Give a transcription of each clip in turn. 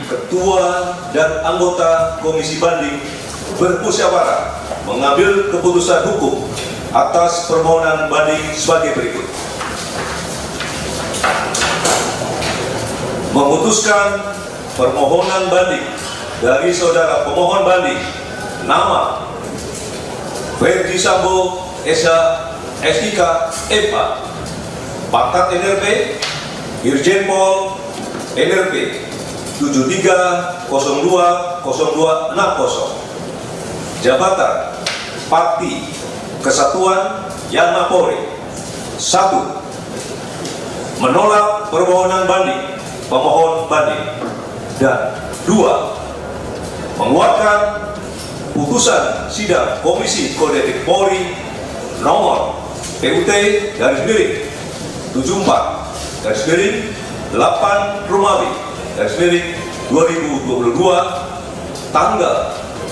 Ketua dan anggota Komisi Banding bermusyawarah mengambil keputusan hukum atas permohonan banding sebagai berikut. Memutuskan permohonan banding dari saudara pemohon banding nama Ferdi Sambo SIK MH, pangkat NRP Irjen Pol NRP 73020260, jabatan Pakti Kesatuan Yanma Polri. 1. Menolak permohonan banding pemohon banding, dan 2. Menguatkan putusan sidang Komisi Kode Etik Polri nomor PUT-74-8-2022 tanggal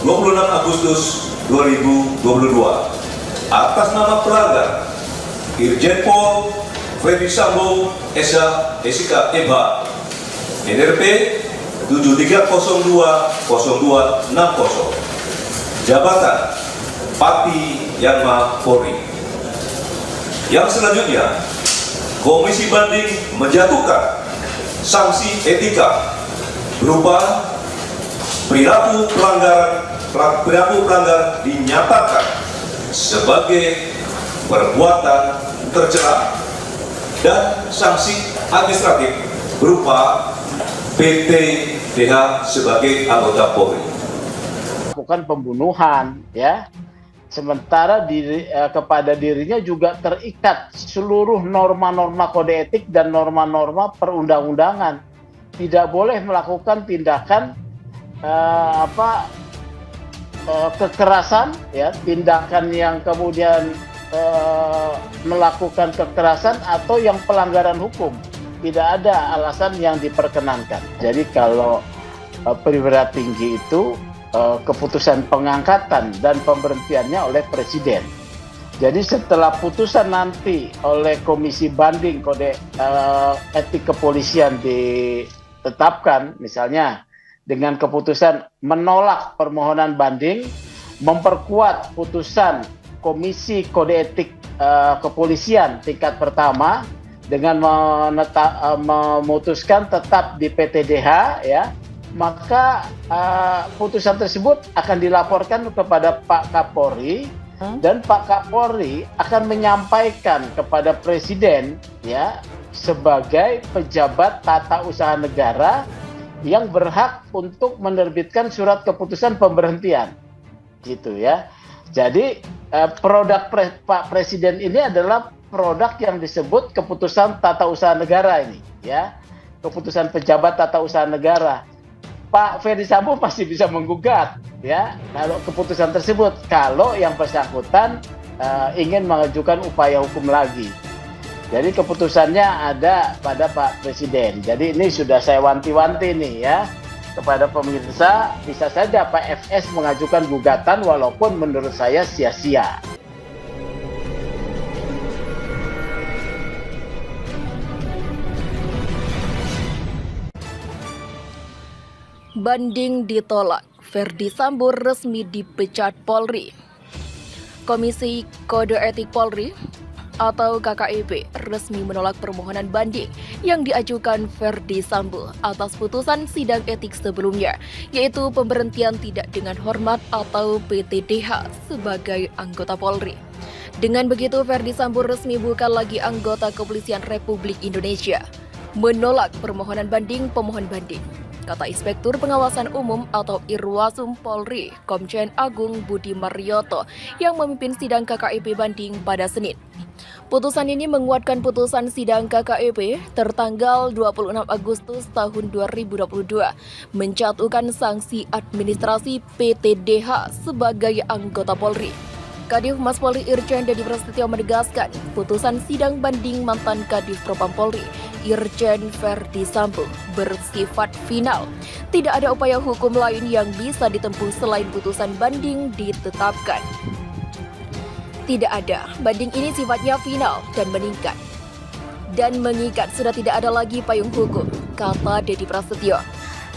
26 Agustus 2022 atas nama pelanggar Irjen Pol Ferdi Sambo SIK MH NRP 73020260, jabatan Pakti Yanma Polri. Yang selanjutnya, Komisi Banding menjatuhkan sanksi etika berupa perilaku pelanggar dinyatakan sebagai perbuatan tercela dan sanksi administratif berupa PTDH sebagai anggota Polri. Lakukan pembunuhan, ya. Sementara kepada dirinya juga terikat seluruh norma-norma kode etik dan norma-norma perundang-undangan. Tidak boleh melakukan tindakan kekerasan, ya, tindakan yang kemudian melakukan kekerasan atau yang pelanggaran hukum. Tidak ada alasan yang diperkenankan. Jadi kalau perwira tinggi itu keputusan pengangkatan dan pemberhentiannya oleh Presiden. Jadi setelah putusan nanti oleh Komisi Banding Kode Etik Kepolisian ditetapkan, misalnya dengan keputusan menolak permohonan banding, memperkuat putusan Komisi Kode Etik Kepolisian tingkat pertama dengan memutuskan tetap di PTDH, ya, maka putusan tersebut akan dilaporkan kepada Pak Kapolri dan Pak Kapolri akan menyampaikan kepada Presiden, ya, sebagai pejabat tata usaha negara yang berhak untuk menerbitkan surat keputusan pemberhentian, gitu ya. Jadi produk Pak Presiden ini adalah produk yang disebut keputusan tata usaha negara ini, ya, keputusan pejabat tata usaha negara. Pak Ferdi Sambo pasti bisa menggugat, ya, kalau keputusan tersebut, kalau yang bersangkutan ingin mengajukan upaya hukum lagi. Jadi keputusannya ada pada Pak Presiden. Jadi ini sudah saya wanti-wanti nih, ya, kepada pemirsa, bisa saja Pak FS mengajukan gugatan walaupun menurut saya sia-sia. Banding ditolak, Ferdi Sambo resmi dipecat Polri. Komisi Kode Etik Polri atau KKEP resmi menolak permohonan banding yang diajukan Ferdi Sambo atas putusan sidang etik sebelumnya, yaitu pemberhentian tidak dengan hormat atau PTDH sebagai anggota Polri. Dengan begitu, Ferdi Sambo resmi bukan lagi anggota Kepolisian Republik Indonesia. Menolak permohonan banding pemohon banding, kata Inspektur Pengawasan Umum atau Irwasum Polri, Komjen Agung Budi Marioto, yang memimpin sidang KKEP banding pada Senin. Putusan ini menguatkan putusan sidang KKEP tertanggal 26 Agustus tahun 2022 menjatuhkan sanksi administrasi PTDH sebagai anggota Polri. Kadif Humas Polri Irjen Dedi Prasetyo menegaskan, putusan sidang banding mantan Kadif Propam Polri Irjen Ferdi Sambo bersifat final. Tidak ada upaya hukum lain yang bisa ditempuh selain putusan banding ditetapkan. Tidak ada, banding ini sifatnya final dan mengikat. Dan mengikat sudah tidak ada lagi payung hukum, kata Dedi Prasetyo.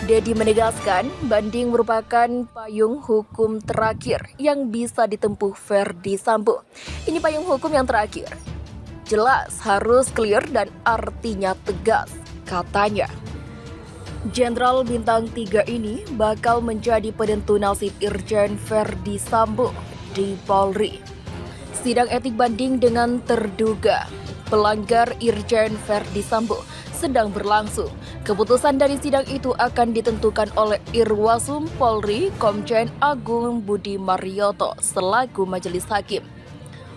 Dedi menegaskan banding merupakan payung hukum terakhir yang bisa ditempuh Verdi Sambo. Ini payung hukum yang terakhir. Jelas, harus clear dan artinya tegas, katanya. Jenderal Bintang 3 ini bakal menjadi penentu nasib Irjen Verdi Sambo di Polri. Sidang etik banding dengan terduga pelanggar Irjen Verdi Sambo sedang berlangsung. Keputusan dari sidang itu akan ditentukan oleh Irwasum Polri Komjen Agung Budi Marioto selaku majelis hakim.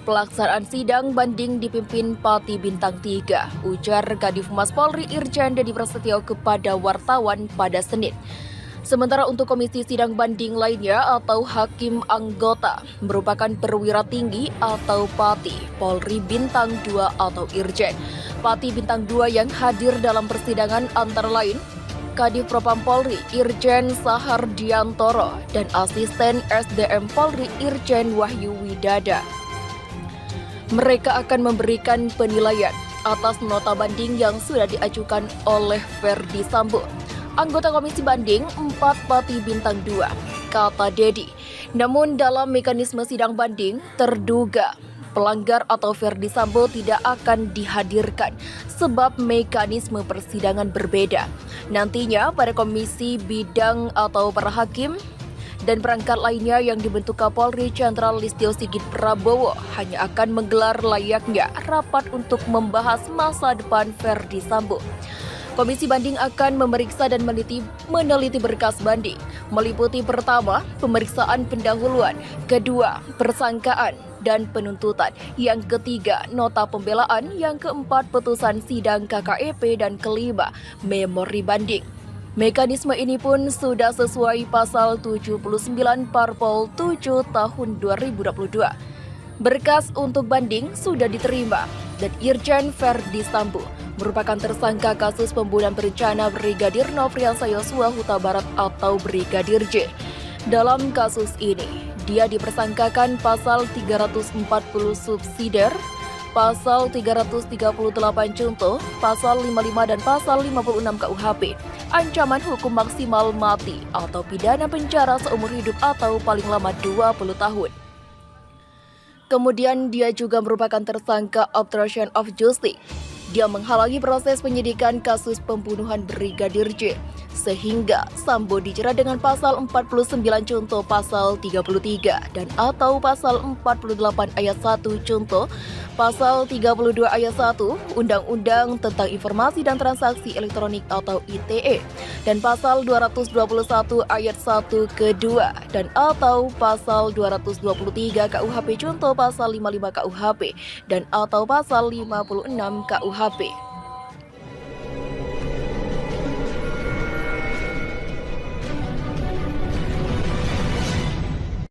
Pelaksanaan sidang banding dipimpin Pati Bintang 3, ujar Kadif Humas Polri Irjen Dedi Prasetyo kepada wartawan pada Senin. Sementara untuk komisi sidang banding lainnya atau hakim anggota merupakan perwira tinggi atau Pati Polri Bintang 2 atau Irjen. Pati Bintang 2 yang hadir dalam persidangan antara lain Kadif Propam Polri Irjen Sahar Diantoro dan Asisten SDM Polri Irjen Wahyu Widada. Mereka akan memberikan penilaian atas nota banding yang sudah diajukan oleh Verdi Sambo. Anggota komisi banding 4 Pati Bintang 2, kata Dedi. Namun dalam mekanisme sidang banding, terduga pelanggar atau Verdi Sambo tidak akan dihadirkan sebab mekanisme persidangan berbeda. Nantinya pada komisi bidang atau para hakim dan perangkat lainnya yang dibentuk Kapolri Jenderal Listio Sigit Prabowo hanya akan menggelar layaknya rapat untuk membahas masa depan Verdi Sambo. Komisi banding akan memeriksa dan meneliti berkas banding, meliputi pertama, pemeriksaan pendahuluan, kedua, persangkaan, dan penuntutan, yang ketiga, nota pembelaan, yang keempat, putusan sidang KKEP, dan kelima, memori banding. Mekanisme ini pun sudah sesuai pasal 79 Parpol 7 tahun 2022. Berkas untuk banding sudah diterima dan Irjen Verdi Sambo merupakan tersangka kasus pembunuhan berencana Brigadir Nofriansah Yosua Huta Barat atau Brigadir J. Dalam kasus ini, dia dipersangkakan pasal 340 subsidiar, pasal 338 contoh, pasal 55 dan pasal 56 KUHP. Ancaman hukum maksimal mati atau pidana penjara seumur hidup atau paling lama 20 tahun. Kemudian dia juga merupakan tersangka obstruction of justice. Dia menghalangi proses penyidikan kasus pembunuhan Brigadir J, sehingga Sambo dijerat dengan pasal 49 contoh pasal 33 dan atau pasal 48 ayat 1 contoh pasal 32 ayat 1 Undang-Undang tentang Informasi dan Transaksi Elektronik atau ITE dan pasal 221 ayat 1 kedua dan atau pasal 223 KUHP contoh pasal 55 KUHP dan atau pasal 56 KUHP.